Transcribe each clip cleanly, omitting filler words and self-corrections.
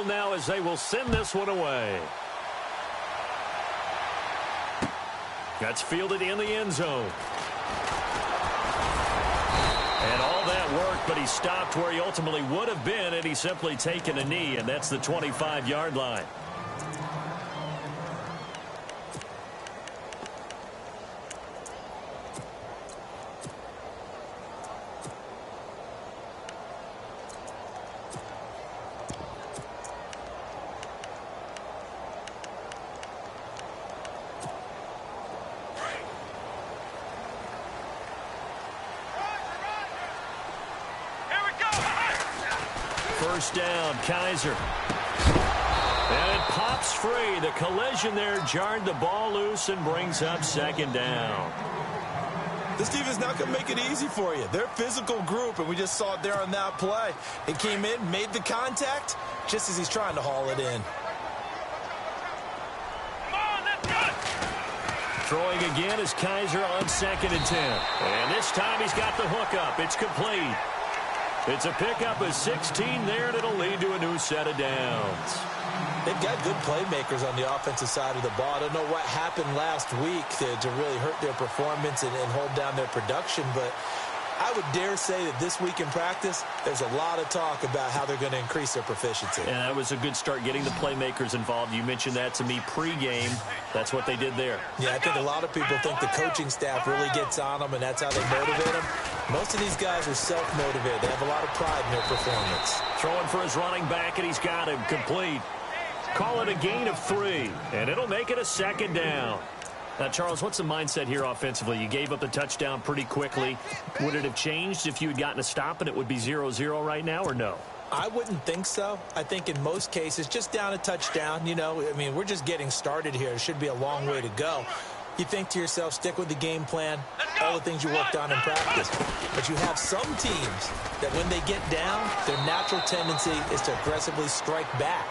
Now as they will send this one away. That's fielded in the end zone. And all that worked, but he stopped where he ultimately would have been had he simply taken a knee, and that's the 25-yard line. First down, Kaiser. And it pops free. The collision there jarred the ball loose and brings up second down. This defense not going to make it easy for you. They're a physical group, and we just saw it there on that play. It came in, made the contact, just as he's trying to haul it in. Throwing again is Kaiser on 2nd and 10. And this time he's got the hook up. It's complete. It's a pickup of 16 there, and it'll lead to a new set of downs. They've got good playmakers on the offensive side of the ball. I don't know what happened last week to really hurt their performance and hold down their production, but I would dare say that this week in practice, there's a lot of talk about how they're going to increase their proficiency. And that was a good start, getting the playmakers involved. You mentioned that to me pregame. That's what they did there. Yeah, I think a lot of people think the coaching staff really gets on them, and that's how they motivate them. Most of these guys are self-motivated. They have a lot of pride in their performance. Throwing for his running back, and he's got him complete. Call it a gain of 3, and it'll make it a second down. Now, Charles, what's the mindset here offensively? You gave up the touchdown pretty quickly. Would it have changed if you had gotten a stop and it would be 0-0 right now, or no? I wouldn't think so. I think in most cases, just down a touchdown, you know, I mean, we're just getting started here. It should be a long way to go. You think to yourself, stick with the game plan, all the things you worked on in practice. But you have some teams that when they get down, their natural tendency is to aggressively strike back.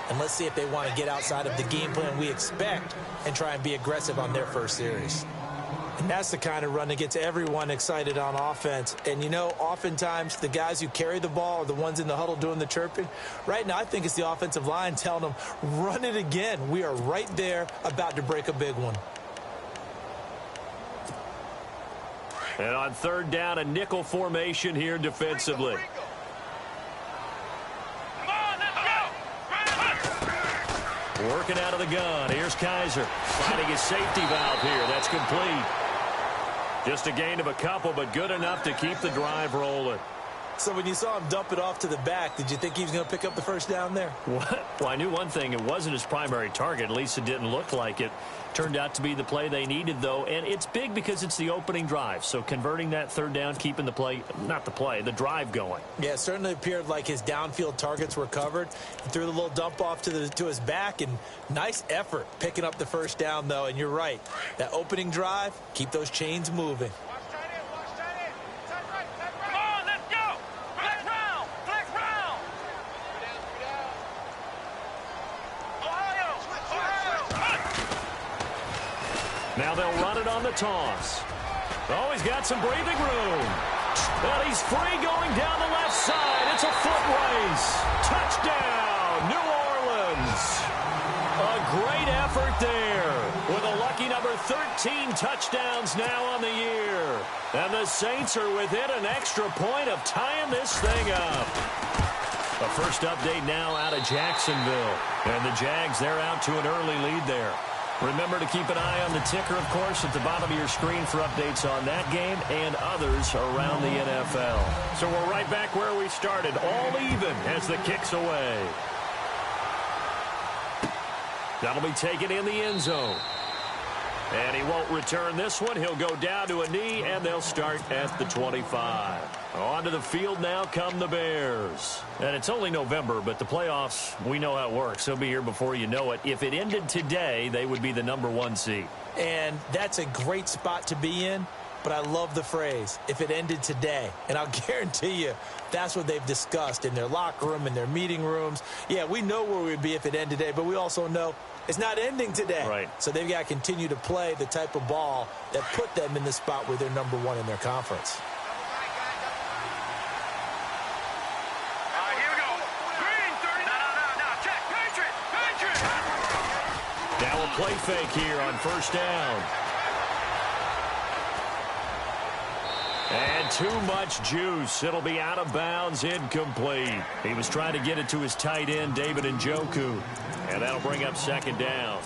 And let's see if they want to get outside of the game plan we expect and try and be aggressive on their first series. And that's the kind of run that gets everyone excited on offense. And, you know, oftentimes the guys who carry the ball are the ones in the huddle doing the chirping. Right now, I think it's the offensive line telling them, run it again. We are right there about to break a big one. And on 3rd down, a nickel formation here defensively. Working out of the gun. Here's Kaiser. Finding his safety valve here. That's complete. Just a gain of a couple, but good enough to keep the drive rolling. So when you saw him dump it off to the back, did you think he was going to pick up the first down there? What? Well, I knew one thing. It wasn't his primary target. At least it didn't look like it. Turned out to be the play they needed, though. And it's big because it's the opening drive. So converting that 3rd down, keeping the play, not the play, the drive going. Yeah, it certainly appeared like his downfield targets were covered. He threw the little dump off to his back, and nice effort picking up the first down, though. And you're right. That opening drive, keep those chains moving. Now they'll run it on the toss. Oh, he's got some breathing room. And he's free going down the left side. It's a foot race. Touchdown, New Orleans. A great effort there with a lucky number 13 touchdowns now on the year. And the Saints are within an extra point of tying this thing up. The first update now out of Jacksonville. And the Jags, they're out to an early lead there. Remember to keep an eye on the ticker, of course, at the bottom of your screen for updates on that game and others around the NFL. So we're right back where we started, all even as the kick's away. That'll be taken in the end zone. And he won't return this one. He'll go down to a knee, and they'll start at the 25. Onto the field now come the Bears. And it's only November, but the playoffs, we know how it works. They'll be here before you know it. If it ended today, they would be the number 1 seed. And that's a great spot to be in, but I love the phrase, if it ended today. And I'll guarantee you, that's what they've discussed in their locker room, in their meeting rooms. Yeah, we know where we'd be if it ended today, but we also know it's not ending today. Right. So they've got to continue to play the type of ball that put them in the spot where they're number 1 in their conference. Now a play fake here on first down. And too much juice. It'll be out of bounds, incomplete. He was trying to get it to his tight end, David Njoku. And that'll bring up second down.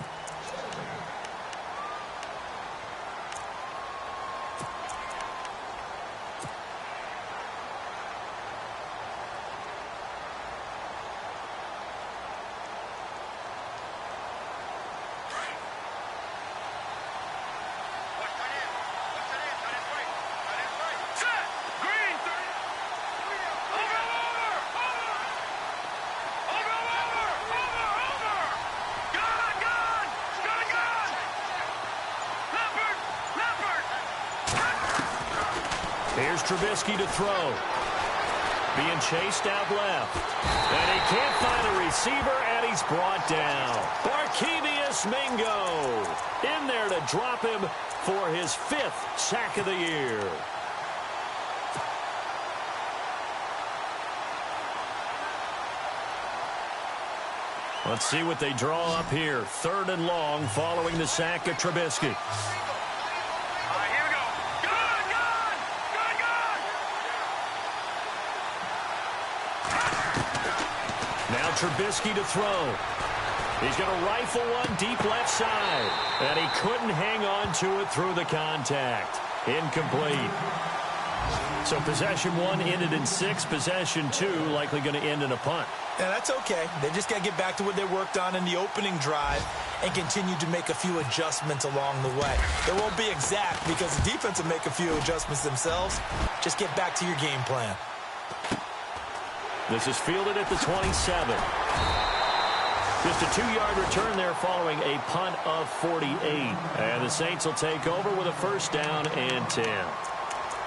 Here's Trubisky to throw. Being chased out left. And he can't find a receiver, and he's brought down. Barkevious Mingo in there to drop him for his 5th sack of the year. Let's see what they draw up here. 3rd and long following the sack of Trubisky. Now Trubisky to throw. He's going to rifle one deep left side. And he couldn't hang on to it through the contact. Incomplete. So possession 1 ended in 6. Possession 2 likely going to end in a punt. Yeah, that's okay. They just got to get back to what they worked on in the opening drive and continue to make a few adjustments along the way. It won't be exact because the defense will make a few adjustments themselves. Just get back to your game plan. This is fielded at the 27. Just a 2-yard return there following a punt of 48. And the Saints will take over with a first down and 10.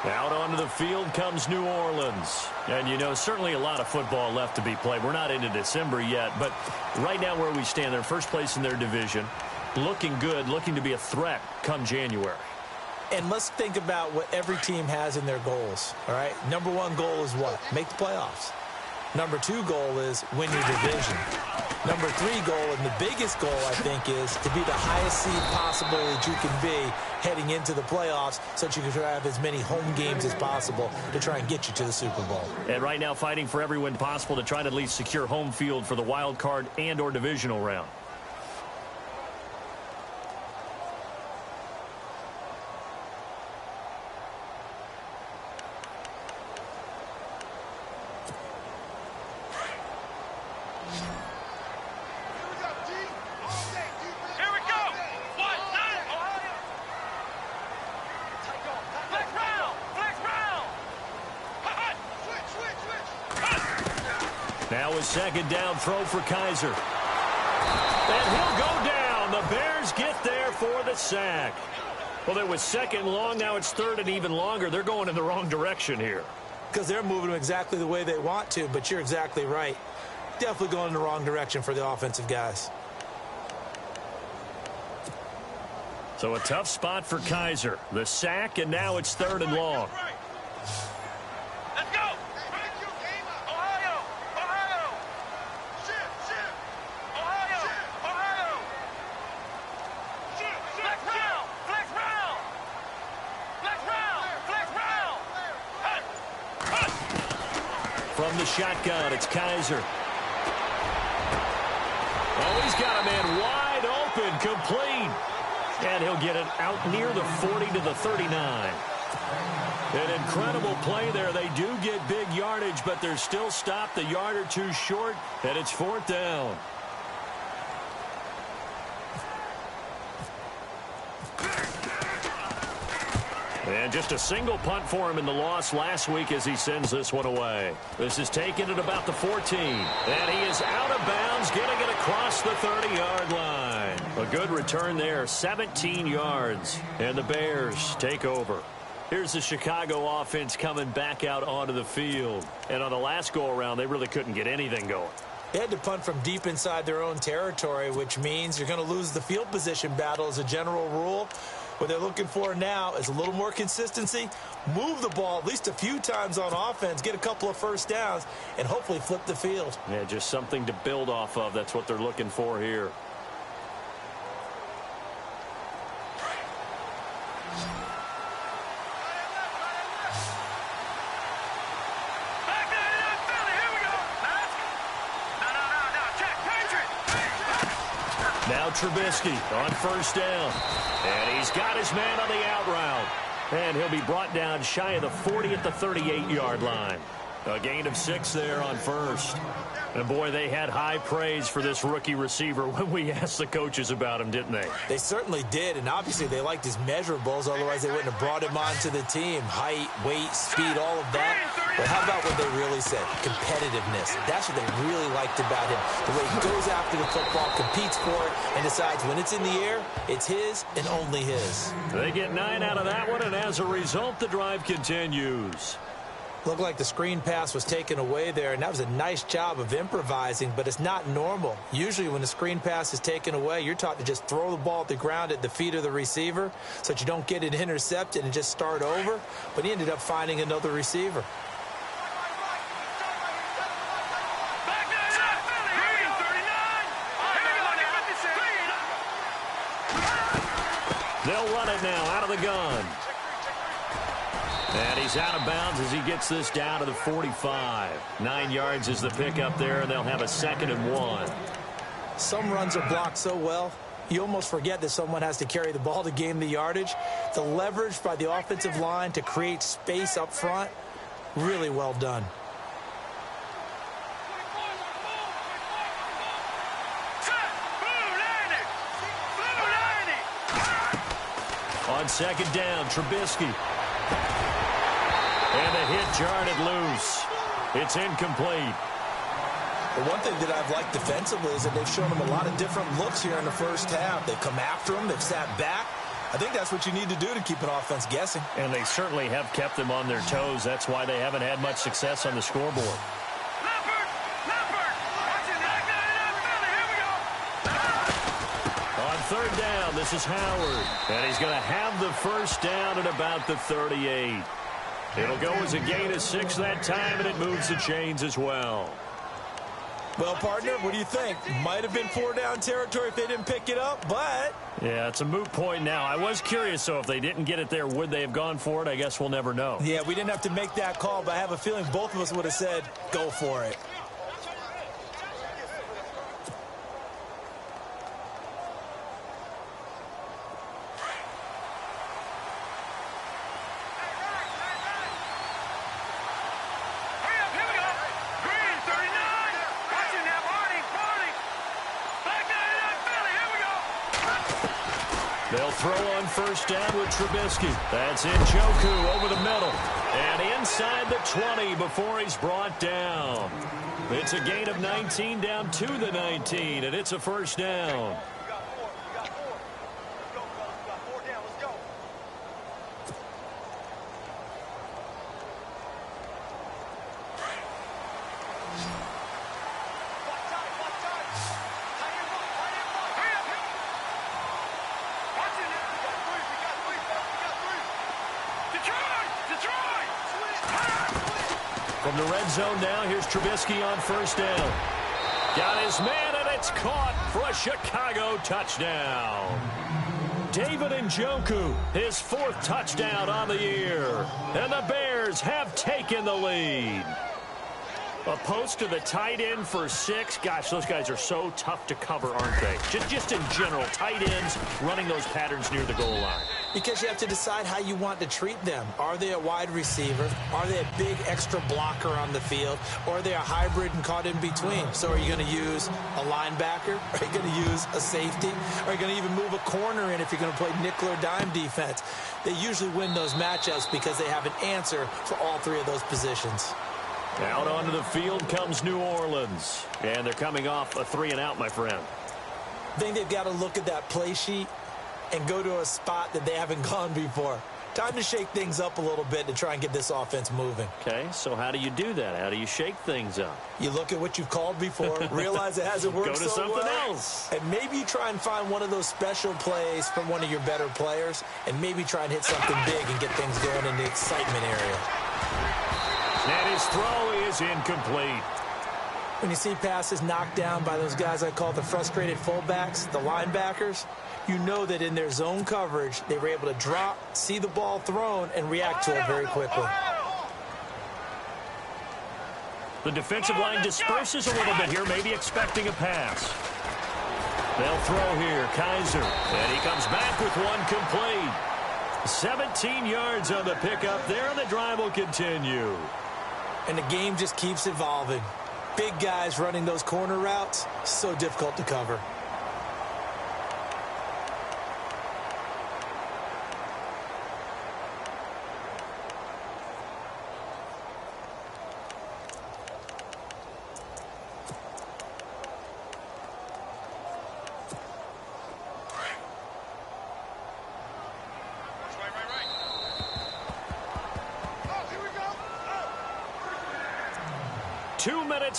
Out onto the field comes New Orleans. And, you know, certainly a lot of football left to be played. We're not into December yet, but right now where we stand, they're first place in their division. Looking good, looking to be a threat come January. And let's think about what every team has in their goals, all right? Number 1 goal is what? Make the playoffs. Number 2 goal is win your division. Number 3 goal, and the biggest goal, I think, is to be the highest seed possible that you can be heading into the playoffs so that you can have as many home games as possible to try and get you to the Super Bowl. And right now fighting for every win possible to try to at least secure home field for the wild card and or divisional round. Now a second down throw for Kaiser. And he'll go down. The Bears get there for the sack. Well, it was second long. Now it's 3rd and even longer. They're going in the wrong direction here. Because they're moving them exactly the way they want to, but you're exactly right. Definitely going in the wrong direction for the offensive guys. So a tough spot for Kaiser. The sack, and now it's 3rd and long. From the shotgun, it's Kaiser. Oh, he's got a man wide open, complete. And he'll get it out near the 40 to the 39. An incredible play there. They do get big yardage, but they're still stopped a yard or 2 short, and it's 4th down. And just a single punt for him in the loss last week as he sends this one away. This is taken at about the 14. And he is out of bounds, getting it across the 30-yard line. A good return there, 17 yards. And the Bears take over. Here's the Chicago offense coming back out onto the field. And on the last go-around, they really couldn't get anything going. They had to punt from deep inside their own territory, which means you're going to lose the field position battle as a general rule. What they're looking for now is a little more consistency, move the ball at least a few times on offense, get a couple of first downs, and hopefully flip the field. Yeah, just something to build off of. That's what they're looking for here. Now Trubisky on first down. And he's got his man on the out route. And he'll be brought down shy of the 40 at the 38-yard line. A gain of 6 there on first. And, boy, they had high praise for this rookie receiver when we asked the coaches about him, didn't they? They certainly did, and obviously they liked his measurables. Otherwise, they wouldn't have brought him onto the team. Height, weight, speed, all of that. But how about what they really said? Competitiveness. That's what they really liked about him. The way he goes after the football, competes for it, and decides when it's in the air, it's his and only his. They get 9 out of that one, and as a result, the drive continues. Looked like the screen pass was taken away there, and that was a nice job of improvising, but it's not normal. Usually when the screen pass is taken away, you're taught to just throw the ball at the ground at the feet of the receiver so that you don't get it intercepted and just start over, but he ended up finding another receiver. They'll run it now out of the gun. And he's out of bounds as he gets this down to the 45. 9 yards is the pickup there, and they'll have a 2nd and 1. Some runs are blocked so well, you almost forget that someone has to carry the ball to gain the yardage. The leverage by the offensive line to create space up front, really well done. On 2nd down, Trubisky. And the hit jarred it loose. It's incomplete. The one thing that I've liked defensively is that they've shown him a lot of different looks here in the first half. They've come after him. They've sat back. I think that's what you need to do to keep an offense guessing. And they certainly have kept them on their toes. That's why they haven't had much success on the scoreboard. On 3rd down, this is Howard. And he's going to have the first down at about the 38. It'll go as a gain of 6 that time, and it moves the chains as well. Well, partner, what do you think? Might have been 4-down territory if they didn't pick it up, but... Yeah, it's a moot point now. I was curious, so if they didn't get it there, would they have gone for it? I guess we'll never know. Yeah, we didn't have to make that call, but I have a feeling both of us would have said, go for it. They'll throw on first down with Trubisky. That's Njoku over the middle. And inside the 20 before he's brought down. It's a gain of 19 down to the 19, and it's a first down. From the red zone now, here's Trubisky on first down. Got his man, and it's caught for a Chicago touchdown. David Njoku, his 4th touchdown on the year. And the Bears have taken the lead. A post to the tight end for 6. Gosh, those guys are so tough to cover, aren't they? Just in general, tight ends running those patterns near the goal line. Because you have to decide how you want to treat them. Are they a wide receiver? Are they a big extra blocker on the field? Or are they a hybrid and caught in between? So are you going to use a linebacker? Are you going to use a safety? Are you going to even move a corner in if you're going to play nickel or dime defense? They usually win those matchups because they have an answer for all 3 of those positions. Out onto the field comes New Orleans. And they're coming off a 3-and-out, my friend. I think they've got to look at that play sheet and go to a spot that they haven't gone before. Time to shake things up a little bit to try and get this offense moving. Okay, so how do you do that? How do you shake things up? You look at what you've called before, realize it hasn't worked so well. Go to something else. And maybe you try and find one of those special plays from one of your better players, and maybe try and hit something big and get things going in the excitement area. And his throw is incomplete. When you see passes knocked down by those guys I call the frustrated fullbacks, the linebackers, you know that in their zone coverage, they were able to drop, see the ball thrown, and react to it very quickly. The defensive line disperses a little bit here, maybe expecting a pass. They'll throw here. Kaiser. And he comes back with one complete. 17 yards on the pickup there, and the drive will continue. And the game just keeps evolving. Big guys running those corner routes, so difficult to cover.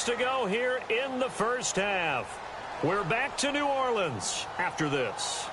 To go here in the first half. We're back to New Orleans after this.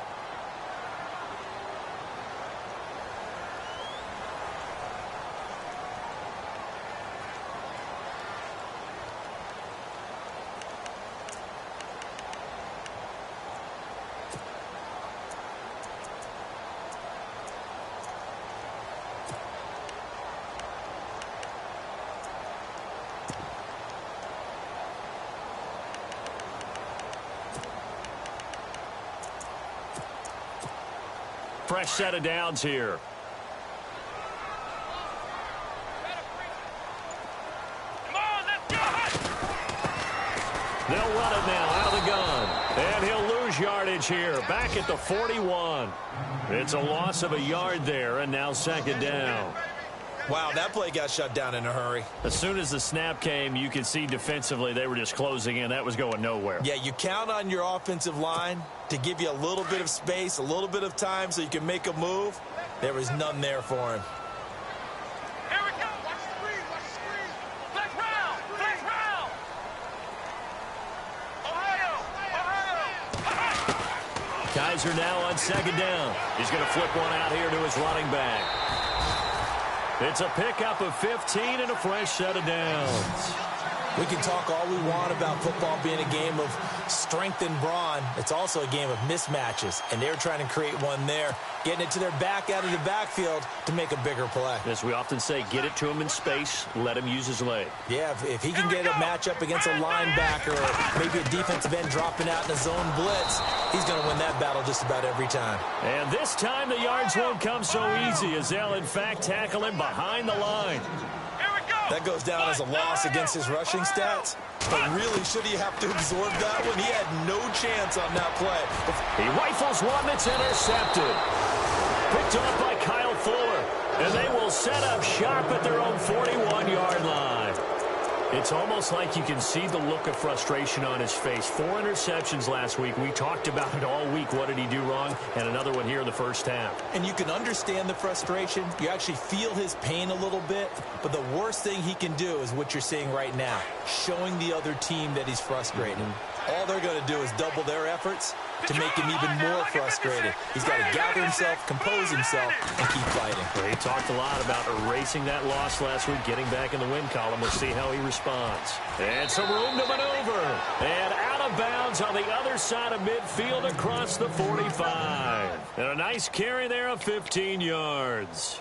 Fresh set of downs here. They'll run it now out of the gun. And he'll lose yardage here. Back at the 41. It's a loss of a yard there, and now second down. Wow, that play got shut down in a hurry. As soon as the snap came, you could see defensively they were just closing in. That was going nowhere. Yeah, you count on your offensive line to give you a little bit of space, a little bit of time so you can make a move. There was none there for him. Here we go. Watch the screen. Watch the screen. Flex round. Flex round. Ohio. Ohio. Kaiser now on second down. He's going to flip one out here to his running back. It's a pickup of 15 and a fresh set of downs. We can talk all we want about football being a game of strength and brawn. It's also a game of mismatches, and they're trying to create one there, getting it to their back out of the backfield to make a bigger play. As we often say, get it to him in space, let him use his leg. Yeah, if he can get a matchup against a linebacker or maybe a defensive end dropping out in a zone blitz, he's going to win that battle just about every time. And this time the yards won't come so easy as they'll, in fact, tackle him behind the line. That goes down as a loss against his rushing stats. But really, should he have to absorb that one? He had no chance on that play. He rifles one that's intercepted. Picked up by Kyle Fuller. And they will set up shop at their own 41-yard line. It's almost like you can see the look of frustration on his face. 4 interceptions last week. We talked about it all week. What did he do wrong? And another one here in the first half. And you can understand the frustration. You actually feel his pain a little bit. But the worst thing he can do is what you're seeing right now, showing the other team that he's frustrated. All they're going to do is double their efforts to make him even more frustrated. He's got to gather himself, compose himself, and keep fighting. Well, he talked a lot about erasing that loss last week, getting back in the win column. We'll see how he responds. And some room to maneuver. And out of bounds on the other side of midfield across the 45. And a nice carry there of 15 yards.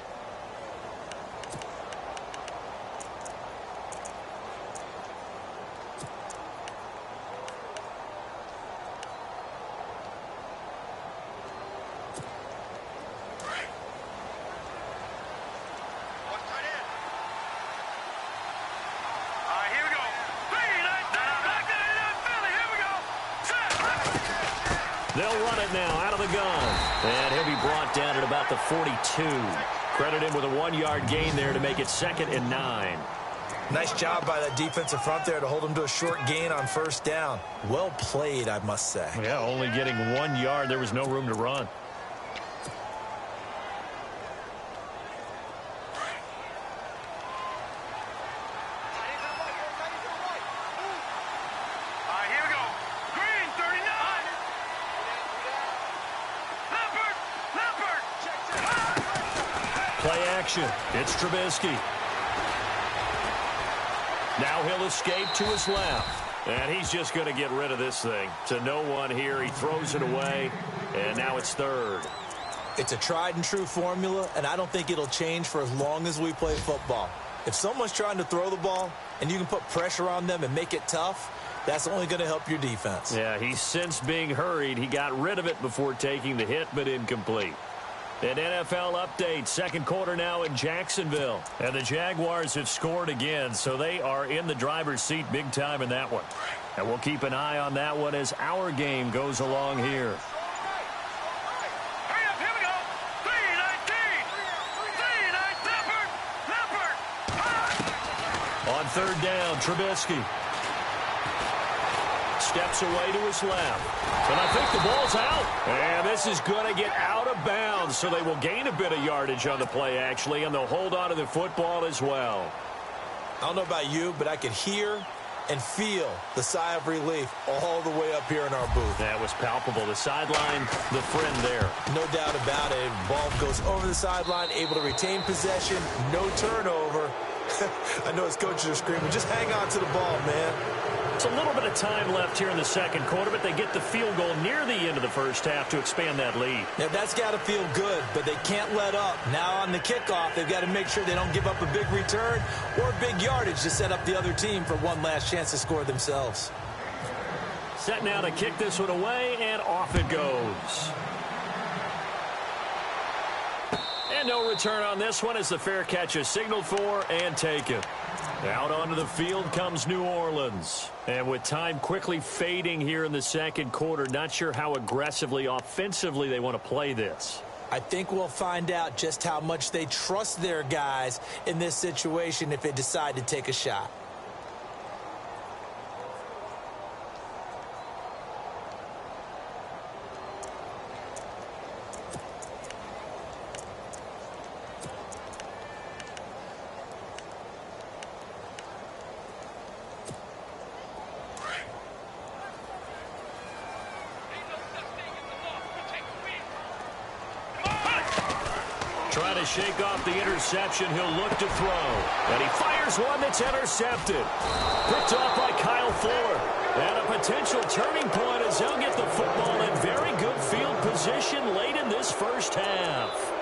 They'll run it now out of the gun. And he'll be brought down at about the 42. Credit him with a 1-yard gain there to make it 2nd and 9. Nice job by that defensive front there to hold him to a short gain on first down. Well played, I must say. Yeah, only getting 1 yard. There was no room to run. Play action. It's Trubisky. Now he'll escape to his left. And he's just going to get rid of this thing. To no one here. He throws it away. And now it's 3rd. It's a tried and true formula, and I don't think it'll change for as long as we play football. If someone's trying to throw the ball and you can put pressure on them and make it tough, That's only going to help your defense. Yeah, he's since being hurried. He got rid of it before taking the hit, but incomplete. An NFL update, second quarter now in Jacksonville. And the Jaguars have scored again, so they are in the driver's seat big time in that one. And we'll keep an eye on that one as our game goes along here. Hurry up, here we go. 3-19. 3-9, Leopard. On third down, Trubisky steps away to his left. And I think the ball's out. And this is going to get out of bounds, so they will gain a bit of yardage on the play, actually, and they'll hold on to the football as well. I don't know about you, but I could hear and feel the sigh of relief all the way up here in our booth. That was palpable. The sideline, the friend there. No doubt about it. Ball goes over the sideline, able to retain possession, no turnover. I know his coaches are screaming, just hang on to the ball, man. It's a little bit of time left here in the second quarter, but they get the field goal near the end of the first half to expand that lead. Now, that's got to feel good, but they can't let up. Now on the kickoff, they've got to make sure they don't give up a big return or big yardage to set up the other team for one last chance to score themselves. Set now to kick this one away, and off it goes. And no return on this one as the fair catch is signaled for and taken. Out onto the field comes New Orleans. And with time quickly fading here in the second quarter, not sure how aggressively, offensively they want to play this. I think we'll find out just how much they trust their guys in this situation if they decide to take a shot. Trying to shake off the interception. He'll look to throw. And he fires one that's intercepted. Picked off by Kyle Fuller. And a potential turning point as he'll get the football in very good field position late in this first half.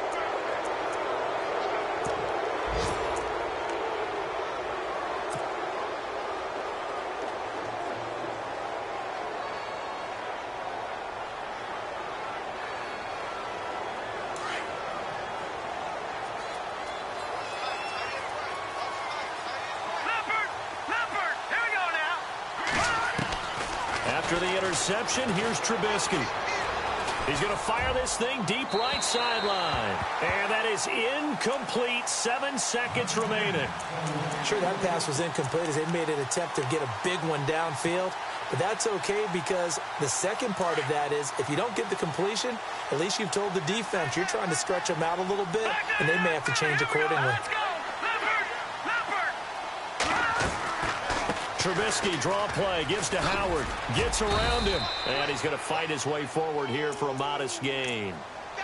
After the interception, here's Trubisky. He's going to fire this thing deep right sideline. And that is incomplete. 7 seconds remaining. Sure, that pass was incomplete as they made an attempt to get a big one downfield. But that's okay because the second part of that is if you don't get the completion, at least you've told the defense you're trying to stretch them out a little bit, and they may have to change accordingly. Trubisky, draw play, gives to Howard, gets around him, and he's going to fight his way forward here for a modest gain.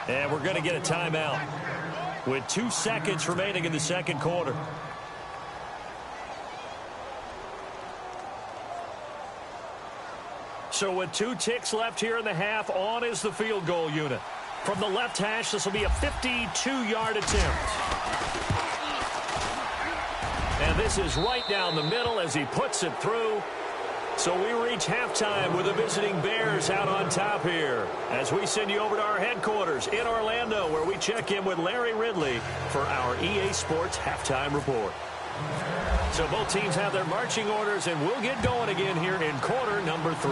And we're going to get a timeout with 2 seconds remaining in the second quarter. So with 2 ticks left here in the half, on is the field goal unit. From the left hash, this will be a 52-yard attempt. And this is right down the middle as he puts it through. So we reach halftime with the visiting Bears out on top here as we send you over to our headquarters in Orlando where we check in with Larry Ridley for our EA Sports Halftime Report. So both teams have their marching orders, and we'll get going again here in quarter number 3.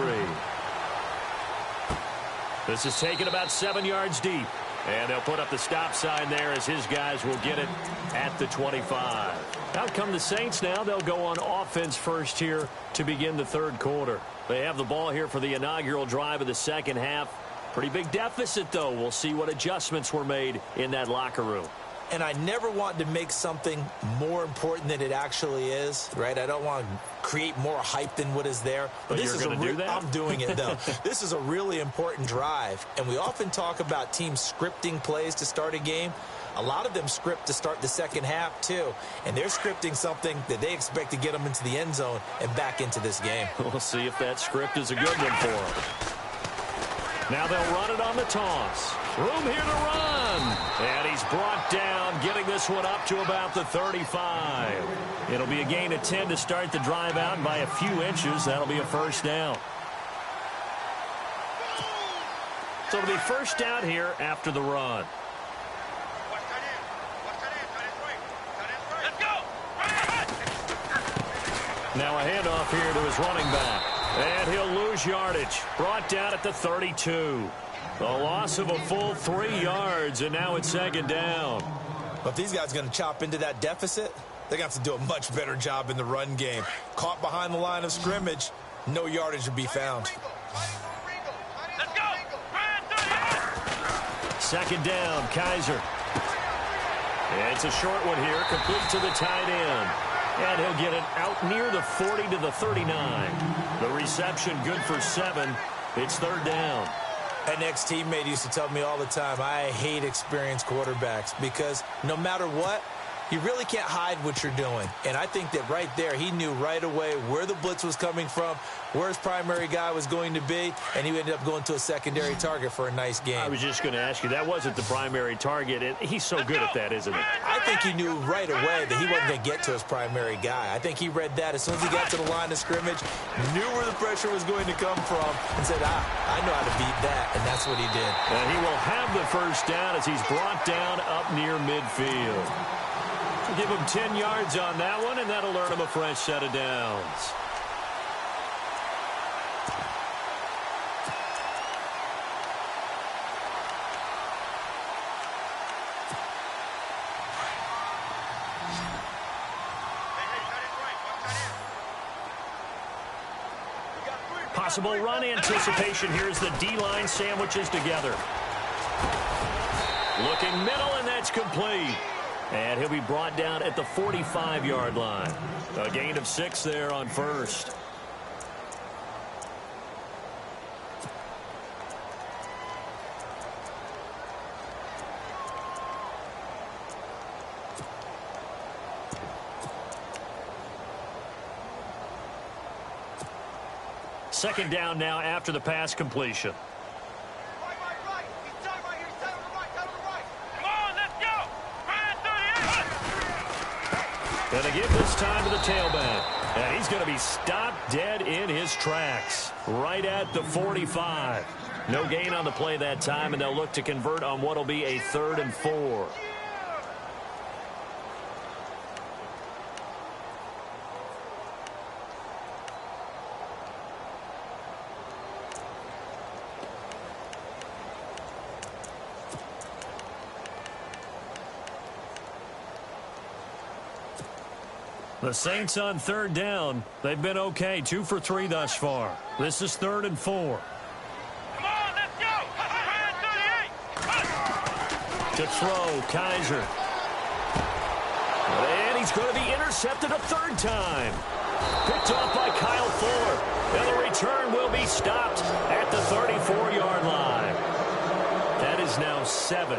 This is taken about 7 yards deep. And they'll put up the stop sign there as his guys will get it at the 25. Out come the Saints now. They'll go on offense first here to begin the third quarter. They have the ball here for the inaugural drive of the second half. Pretty big deficit, though. We'll see what adjustments were made in that locker room. And I never want to make something more important than it actually is, right? I don't want to create more hype than what is there. But this is do that? I'm doing it, though. This is a really important drive. And we often talk about teams scripting plays to start a game. A lot of them script to start the second half, too. And they're scripting something that they expect to get them into the end zone and back into this game. We'll see if that script is a good one for them. Now they'll run it on the toss. Room here to run. And he's brought down, getting this one up to about the 35. It'll be a gain of 10 to start the drive out. By a few inches, that'll be a first down. So it'll be first down here after the run. Now a handoff here to his running back. And he'll lose yardage. Brought down at the 32. A loss of a full 3 yards, and now it's second down. But if these guys are going to chop into that deficit, they're going to have to do a much better job in the run game. Caught behind the line of scrimmage, no yardage to be found. Let's go. Second down, Kaiser. It's a short one here, complete to the tight end. And he'll get it out near the 40 to the 39. The reception good for 7. It's third down. An ex-teammate used to tell me all the time, I hate experienced quarterbacks because no matter what, you really can't hide what you're doing. And I think that right there, he knew right away where the blitz was coming from, where his primary guy was going to be, and he ended up going to a secondary target for a nice game. I was just going to ask you, that wasn't the primary target, and he's so good at that, isn't he? I think he knew right away that he wasn't going to get to his primary guy. I think he read that as soon as he got to the line of scrimmage, knew where the pressure was going to come from, and said, I know how to beat that, and that's what he did. And he will have the first down as he's brought down up near midfield. Give him 10 yards on that one, and that'll earn him a fresh set of downs. Possible run anticipation. Here's the D-line sandwiches together. Looking middle, and that's complete. And he'll be brought down at the 45-yard line. A gain of 6 there on first. Second down now after the pass completion. And they give this time to the tailback. And he's going to be stopped dead in his tracks. Right at the 45. No gain on the play that time, and they'll look to convert on what will be a 3rd and 4. The Saints on 3rd down. They've been okay. 2 for 3 thus far. This is 3rd and 4. Come on, let's go. To throw, Kaiser. And he's going to be intercepted a 3rd time. Picked off by Kyle Fuller. And the return will be stopped at the 34-yard line. That is now 7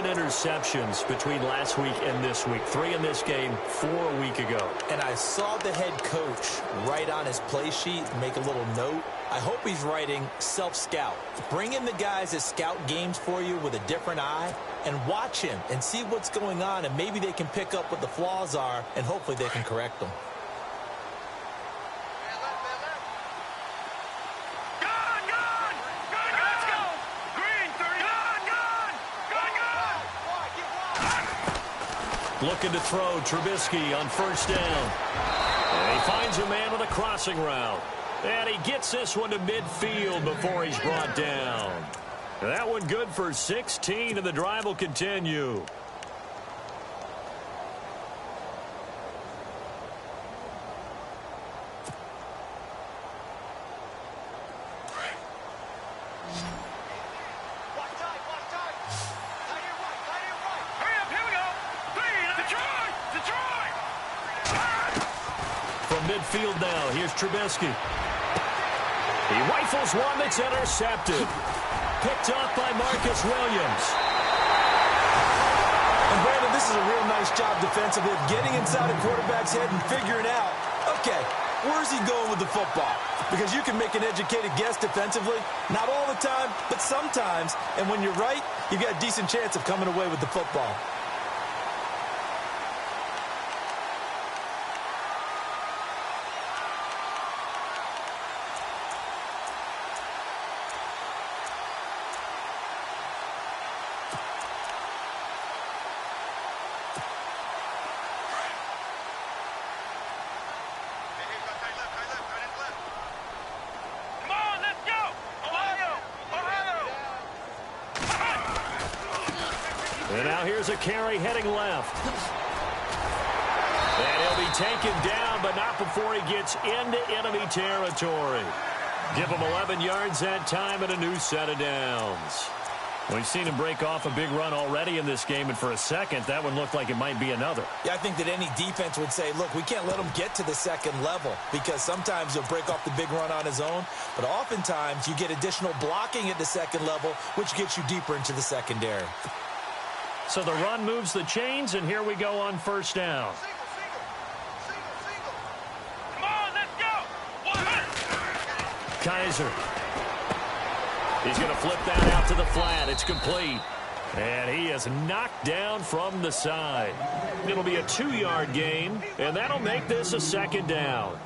interceptions between last week and this week. 3 in this game, 4 a week ago. And I saw the head coach write on his play sheet, make a little note. I hope he's writing self-scout. Bring in the guys that scout games for you with a different eye and watch him and see what's going on, and maybe they can pick up what the flaws are, and hopefully they can correct them. Looking to throw, Trubisky on 1st down. And he finds a man with a crossing route. And he gets this one to midfield before he's brought down. And that one good for 16, and the drive will continue. Midfield now. Here's Trubisky. He rifles one that's intercepted. Picked off by Marcus Williams. And Brandon, this is a real nice job defensively of getting inside a quarterback's head and figuring out, okay, Where's he going with the football? Because you can make an educated guess defensively. Not all the time, but sometimes. And when you're right, you've got a decent chance of coming away with the football. And now here's a carry heading left. And he'll be taken down, but not before he gets into enemy territory. Give him 11 yards that time and a new set of downs. We've seen him break off a big run already in this game, and for a second, that one looked like it might be another. Yeah, I think that any defense would say, look, we can't let him get to the second level, because sometimes he'll break off the big run on his own, but oftentimes you get additional blocking at the second level, which gets you deeper into the secondary. So the run moves the chains, and here we go on first down. Come on, let's go. Kaiser. He's going to flip that out to the flat. It's complete. And he is knocked down from the side. It'll be a 2-yard gain, and that'll make this a second down.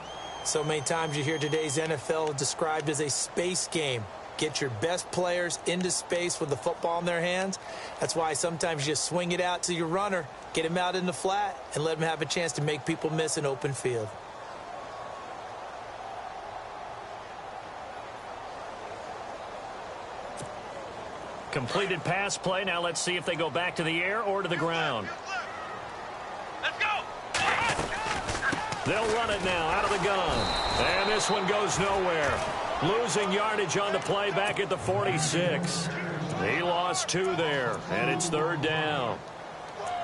So many times you hear today's NFL described as a space game. Get your best players into space with the football in their hands. That's why sometimes you just swing it out to your runner, get him out in the flat, and let him have a chance to make people miss an open field. Completed pass play. Now let's see if they go back to the air or to the ground. Let's go. They'll run it now out of the gun. And this one goes nowhere. Losing yardage on the play back at the 46. He lost 2 there, and it's third down.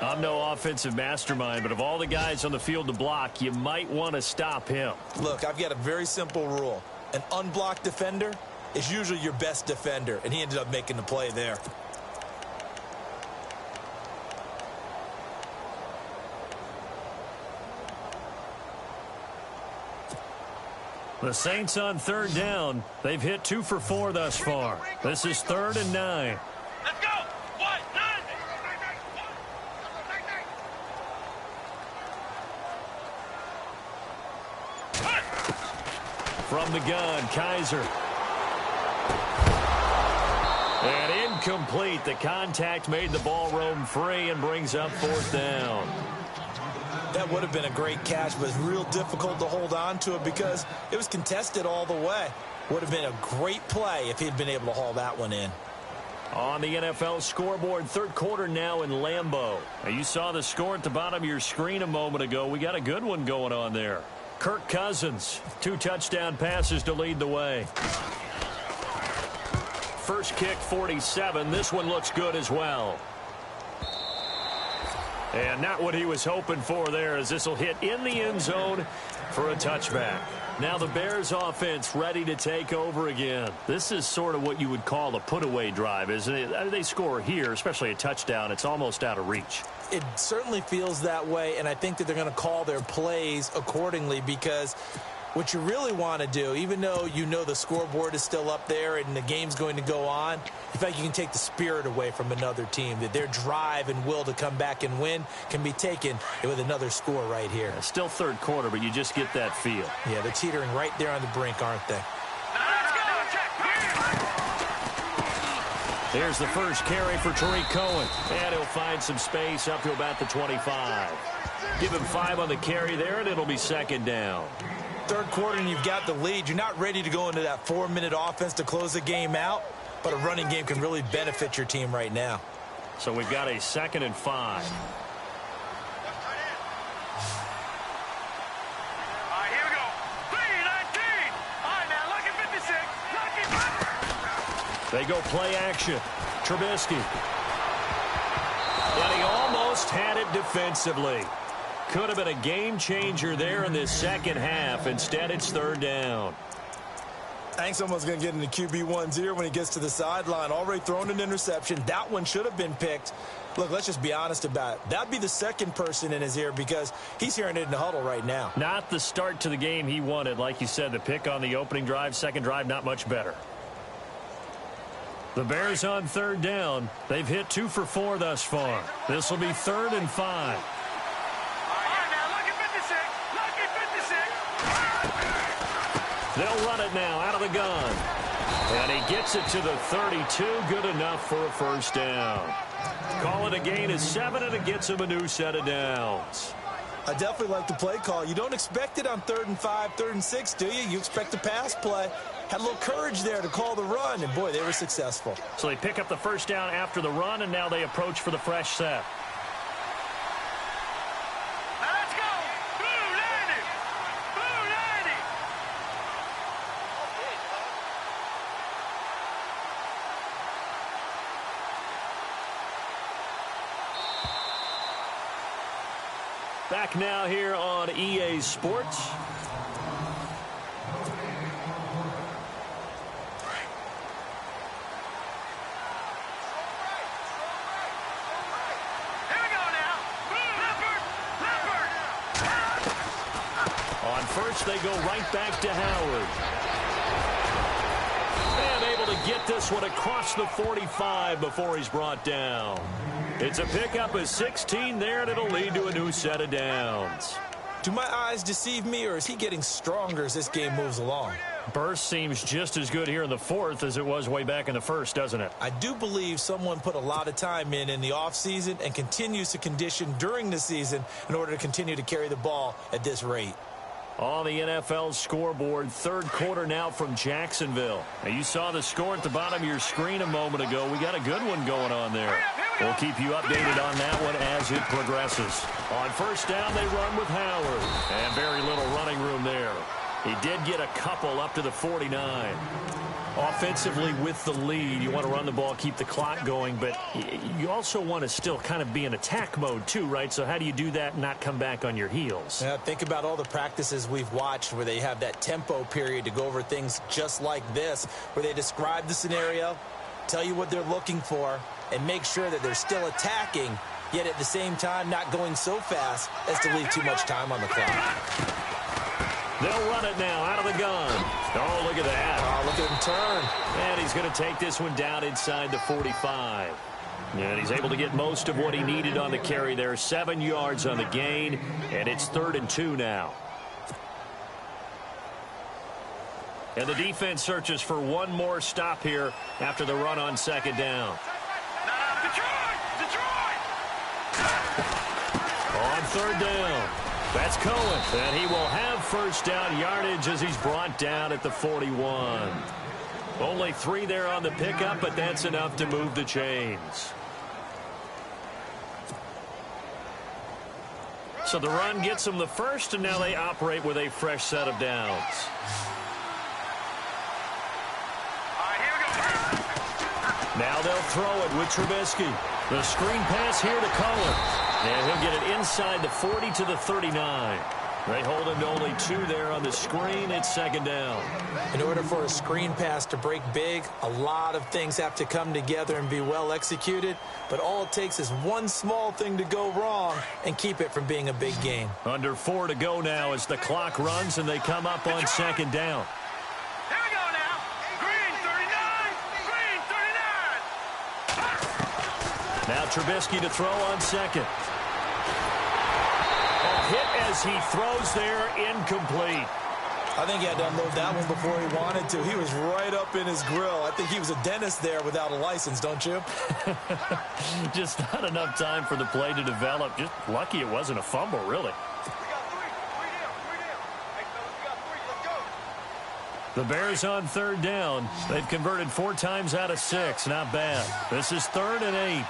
I'm no offensive mastermind, but of all the guys on the field to block, you might want to stop him. Look, I've got a very simple rule. An unblocked defender is usually your best defender, and he ended up making the play there. The Saints on third down. They've hit 2 for 4 thus far. This is 3rd and 9. Let's go. 1, 9. From the gun, Kaiser. And incomplete. The contact made the ball roam free and brings up 4th down. That would have been a great catch, but it's real difficult to hold on to it because it was contested all the way. Would have been a great play if he'd been able to haul that one in. On the NFL scoreboard, third quarter now in Lambeau. Now, you saw the score at the bottom of your screen a moment ago. We got a good one going on there. Kirk Cousins, 2 touchdown passes to lead the way. First kick, 47. This one looks good as well. And not what he was hoping for there, as this will hit in the end zone for a touchback. Now the Bears offense ready to take over again. This is sort of what you would call a put-away drive, isn't it? They score here, especially a touchdown. It's almost out of reach. It certainly feels that way, and I think that they're going to call their plays accordingly, because what you really want to do, even though you know the scoreboard is still up there and the game's going to go on, in fact, you can take the spirit away from another team, that their drive and will to come back and win can be taken with another score right here. It's still third quarter, but you just get that feel. Yeah, they're teetering right there on the brink, aren't they? Let's go. Here's the first carry for Tariq Cohen. And he'll find some space up to about the 25. Give him 5 on the carry there, and it'll be second down. Third quarter and you've got the lead. You're not ready to go into that 4-minute offense to close the game out, but a running game can really benefit your team right now. So we've got a 2nd and 5. All right, here we go. 3-19. All right, now, look at 56. They go play action. Trubisky. And he almost had it defensively. Could have been a game changer there in this second half. Instead, it's third down. I think someone's going to get into QB1's here when he gets to the sideline. Already thrown an interception. That one should have been picked. Look, let's just be honest about it. That'd be the second person in his ear because he's hearing it in the huddle right now. Not the start to the game he wanted. Like you said, the pick on the opening drive, second drive, not much better. The Bears on third down. They've hit 2 for 4 thus far. This will be 3rd and 5. They'll run it now out of the gun. And he gets it to the 32. Good enough for a first down. Call it a gain of 7, and it gets him a new set of downs. I definitely like the play call. You don't expect it on 3rd and 5, 3rd and 6, do you? You expect a pass play. Had a little courage there to call the run, and, boy, they were successful. So they pick up the first down after the run, and now they approach for the fresh set. Back now here on EA Sports. On first, they go right back to Howard. And able to get this one across the 45 before he's brought down. It's a pickup of 16 there, and it'll lead to a new set of downs. Do my eyes deceive me, or is he getting stronger as this game moves along? Burst seems just as good here in the 4th as it was way back in the 1st, doesn't it? I do believe someone put a lot of time in the offseason and continues to condition during the season in order to continue to carry the ball at this rate. On the NFL scoreboard, 3rd quarter now from Jacksonville. Now, you saw the score at the bottom of your screen a moment ago. We got a good one going on there. We'll keep you updated on that one as it progresses. On first down, they run with Howard. And very little running room there. He did get a couple up to the 49. Offensively with the lead, you want to run the ball, keep the clock going, but you also want to still kind of be in attack mode too, right? So how do you do that and not come back on your heels? Yeah, think about all the practices we've watched where they have that tempo period to go over things just like this, where they describe the scenario, tell you what they're looking for, and make sure that they're still attacking, yet at the same time not going so fast as to leave too much time on the clock. They'll run it now out of the gun. Oh, look at that. Oh, look at him turn. And he's going to take this one down inside the 45. And he's able to get most of what he needed on the carry there. 7 yards on the gain, and it's 3rd and 2 now. And the defense searches for one more stop here after the run on 2nd down. On 3rd down. That's Cohen, and he will have first down yardage as he's brought down at the 41. Only 3 there on the pickup, but that's enough to move the chains. So the run gets them the first, and now they operate with a fresh set of downs. Now they'll throw it with Trubisky. The screen pass here to Cohen. And he'll get it inside the 40 to the 39. They hold him to only 2 there on the screen. It's 2nd down. In order for a screen pass to break big, a lot of things have to come together and be well executed. But all it takes is one small thing to go wrong and keep it from being a big gain. Under 4 to go now as the clock runs and they come up on 2nd down. Here we go now. Green 39. Green 39. Now Trubisky to throw on 2nd. Hit as he throws there, incomplete. I think he had to unload that one before he wanted to. He was right up in his grill. I think he was a dentist there without a license, don't you? Just not enough time for the play to develop. Just lucky it wasn't a fumble, really. The Bears on 3rd down. They've converted 4 times out of 6. Not bad. This is 3rd and 8.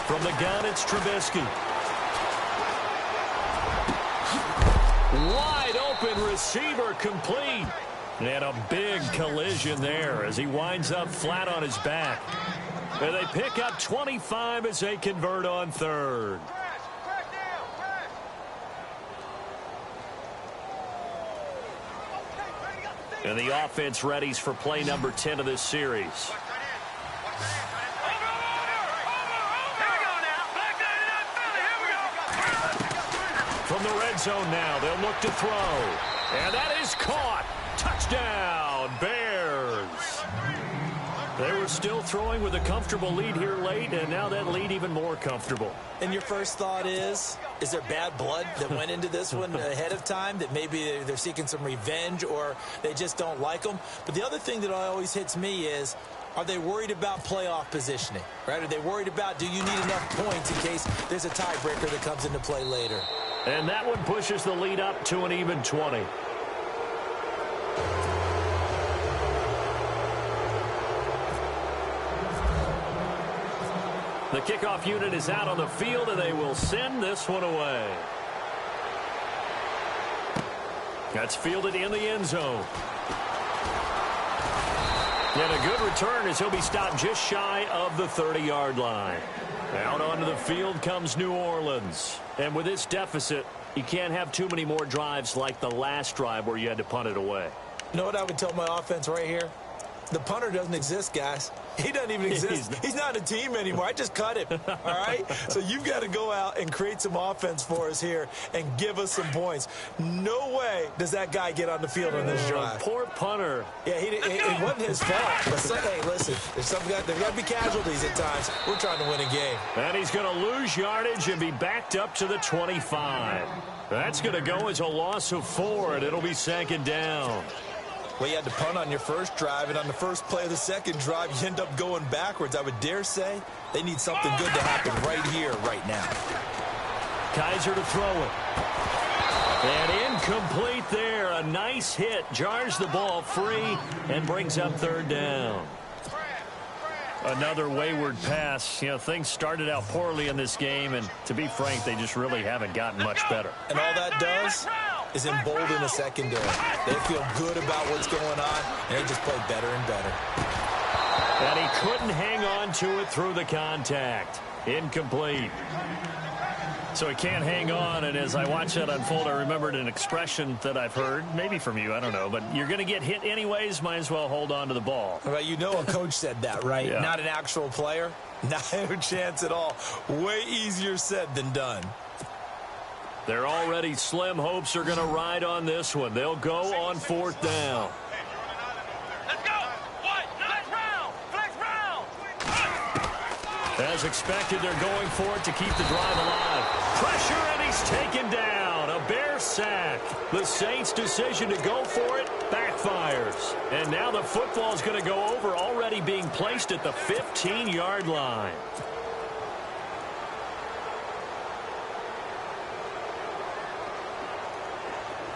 From the gun, it's Trubisky. Wide open receiver complete. And a big collision there as he winds up flat on his back. And they pick up 25 as they convert on third. And the offense readies for play number 10 of this series. From the red zone now, they'll look to throw. And that is caught. Touchdown, Bears. They were still throwing with a comfortable lead here late, and now that lead even more comfortable. And your first thought is there bad blood that went into this one ahead of time, that maybe they're seeking some revenge or they just don't like them? But the other thing that always hits me is, are they worried about playoff positioning, right? Are they worried about, do you need enough points in case there's a tiebreaker that comes into play later? And that one pushes the lead up to an even 20. The kickoff unit is out on the field, and they will send this one away. That's fielded in the end zone. And a good return as he'll be stopped just shy of the 30-yard line. Out onto the field comes New Orleans. And with this deficit, you can't have too many more drives like the last drive where you had to punt it away. You know what I would tell my offense right here? The punter doesn't exist, guys. He doesn't even exist. He's not a team anymore. I just cut him, all right? So you've got to go out and create some offense for us here and give us some points. No way does that guy get on the field on this drive. Poor punter. Yeah, it wasn't his fault. But hey, listen, there's got to be casualties at times. We're trying to win a game. And he's going to lose yardage and be backed up to the 25. That's going to go as a loss of 4, and it'll be second down. Well, you had to punt on your first drive, and on the first play of the second drive, you end up going backwards. I would dare say they need something good to happen right here, right now. Kaiser to throw it. And incomplete there. A nice hit. Jars the ball free and brings up third down. Another wayward pass. You know, things started out poorly in this game, and to be frank, they just really haven't gotten much better. And all that does is embolden a secondary. They feel good about what's going on, and they just play better and better. And he couldn't hang on to it through the contact. Incomplete. So he can't hang on, and as I watch that unfold, I remembered an expression that I've heard, maybe from you, I don't know, but you're going to get hit anyways, might as well hold on to the ball. Well, you know a coach said that, right? Yeah. Not an actual player. No chance at all. Way easier said than done. Their already slim hopes are going to ride on this one. They'll go on fourth down. Let's go. Flex round. Flex round. As expected, they're going for it to keep the drive alive. Pressure, and he's taken down. A Bear sack. The Saints' decision to go for it backfires. And now the football is going to go over, already being placed at the 15-yard line.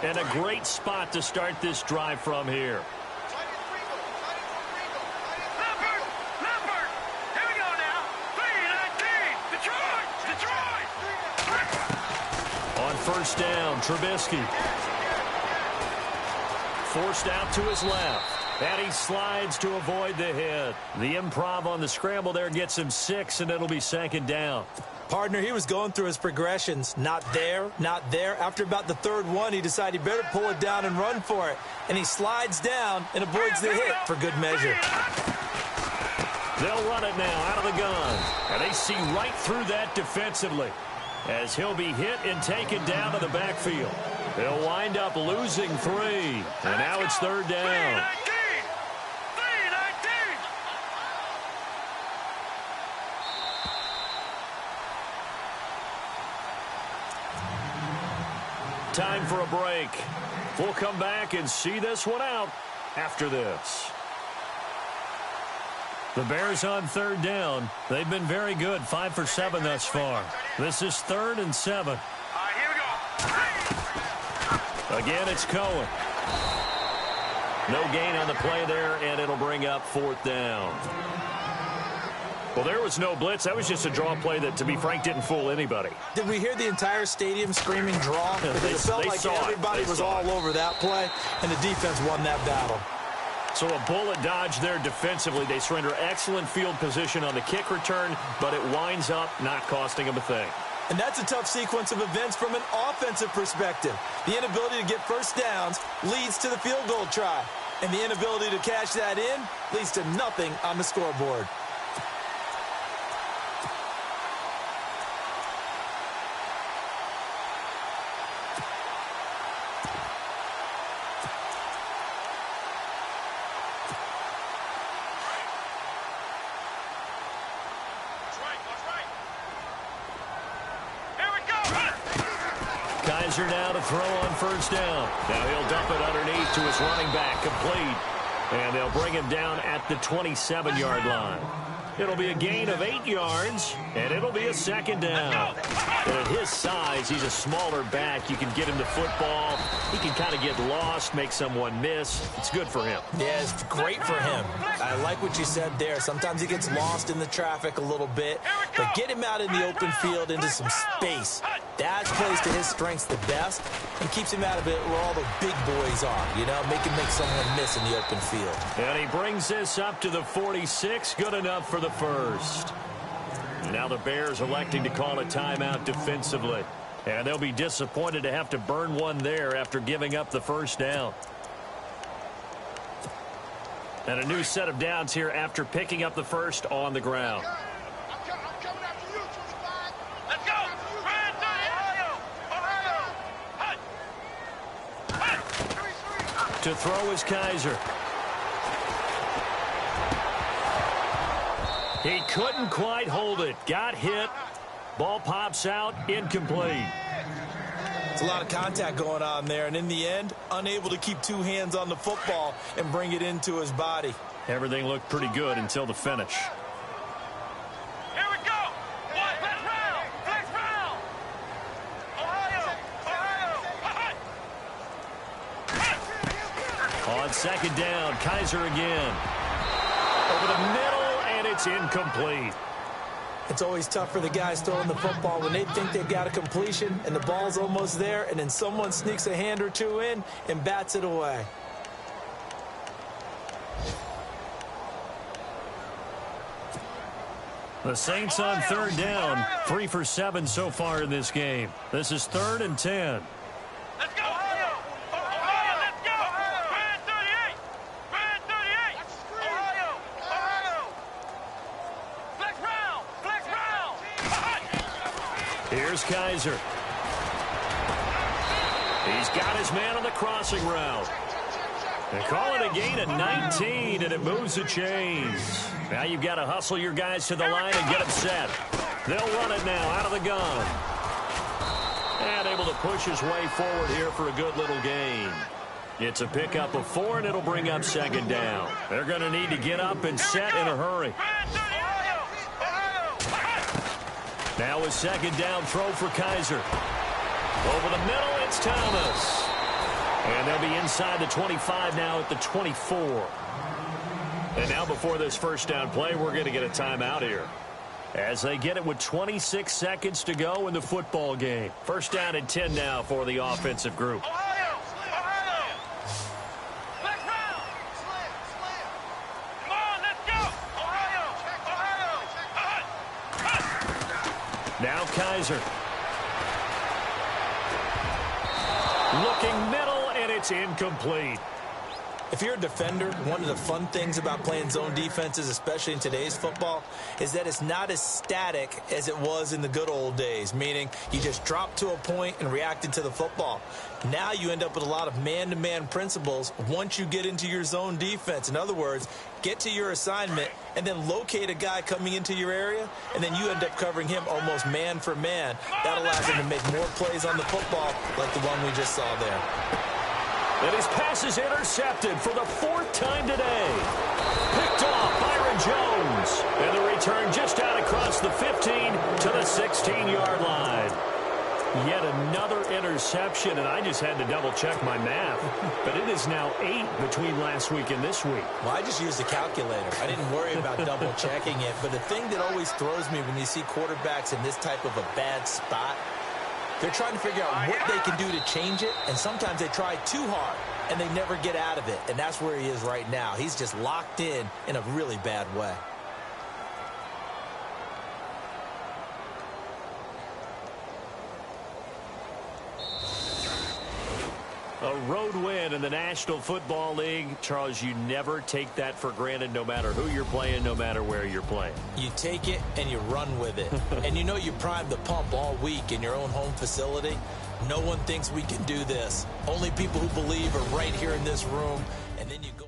And a great spot to start this drive from here. Leopard. Here we go now. 3-19. Detroit. On first down, Trubisky. Forced out to his left. And he slides to avoid the hit. The improv on the scramble there gets him 6, and it'll be second down. Partner, he was going through his progressions. Not there, not there. After about the third one, he decided he better pull it down and run for it. And he slides down and avoids the hit for good measure. They'll run it now out of the gun. And they see right through that defensively as he'll be hit and taken down to the backfield. They'll wind up losing 3. And now it's third down. 3-19. Time for a break. We'll come back and see this one out after this. The Bears on third down. They've been very good, 5 for 7 thus far. This is 3rd and 7. All right, here we go. Again, it's Cohen. No gain on the play there, and it'll bring up 4th down. Well, there was no blitz. That was just a draw play that, to be frank, didn't fool anybody. Did we hear the entire stadium screaming draw? Because it felt like everybody was all over that play, and the defense won that battle. So a bullet dodge there defensively. They surrender excellent field position on the kick return, but it winds up not costing them a thing. And that's a tough sequence of events from an offensive perspective. The inability to get first downs leads to the field goal try. And the inability to cash that in leads to nothing on the scoreboard. Kaiser now to throw on first down. Now he'll dump it underneath to his running back, complete. And they'll bring him down at the 27-yard line. It'll be a gain of 8 yards, and it'll be a second down. And at his size, he's a smaller back. You can get him the football. He can kind of get lost, make someone miss. It's good for him. Yeah, it's great for him. I like what you said there. Sometimes he gets lost in the traffic a little bit, but get him out in the open field into some space. That plays to his strengths the best and keeps him out of it where all the big boys are, you know, make him make someone miss in the open field. And he brings this up to the 46, good enough for the first. Now the Bears electing to call a timeout defensively. And they'll be disappointed to have to burn one there after giving up the first down. And a new set of downs here after picking up the first on the ground. To throw is Kaiser. He couldn't quite hold it. Got hit. Ball pops out. Incomplete. It's a lot of contact going on there, and in the end, unable to keep two hands on the football and bring it into his body. Everything looked pretty good until the finish. Here we go. Flex round. Flex round. Ohio. On second down, Kaiser again. Over the middle, and it's incomplete. It's always tough for the guys throwing the football when they think they've got a completion and the ball's almost there, and then someone sneaks a hand or two in and bats it away. The Saints on third down, 3 for 7 so far in this game. This is 3rd and 10. Let's go. Ohio. Ohio, let's go. Brand 38. Brand 38. Ohio. Ohio. Flex round. Flex round. Here's Kaiser. He's got his man on the crossing route. They call it a gain of 19, and it moves the chains. Now you've got to hustle your guys to the line and get them set. They'll run it now out of the gun. And able to push his way forward here for a good little gain. It's a pickup of 4, and it'll bring up second down. They're going to need to get up and set in a hurry. Now a second down throw for Kaiser. Over the middle, it's Thomas. And they'll be inside the 25 now at the 24. And now before this first down play, we're going to get a timeout here. As they get it with 26 seconds to go in the football game. First down and 10 now for the offensive group. Ohio. Ohio. Flex round. Slam. Come on, let's go. Ohio. Now Kaiser. Looking middle, and it's incomplete. If you're a defender, one of the fun things about playing zone defenses, especially in today's football, is that it's not as static as it was in the good old days, meaning you just dropped to a point and reacted to the football. Now you end up with a lot of man-to-man principles once you get into your zone defense. In other words, get to your assignment and then locate a guy coming into your area, and then you end up covering him almost man for man. That allows him to make more plays on the football like the one we just saw there. And his pass is intercepted for the 4th time today. Picked off Byron Jones. And the return just out across the 15 to the 16-yard line. Yet another interception, and I just had to double-check my math. But it is now 8 between last week and this week. Well, I just used a calculator. I didn't worry about double-checking it. But the thing that always throws me when you see quarterbacks in this type of a bad spot, they're trying to figure out what they can do to change it, and sometimes they try too hard, and they never get out of it. And that's where he is right now. He's just locked in a really bad way. A road win in the National Football League. Charles, you never take that for granted no matter who you're playing, no matter where you're playing. You take it and you run with it. And you know you primed the pump all week in your own home facility. No one thinks we can do this. Only people who believe are right here in this room. And then you go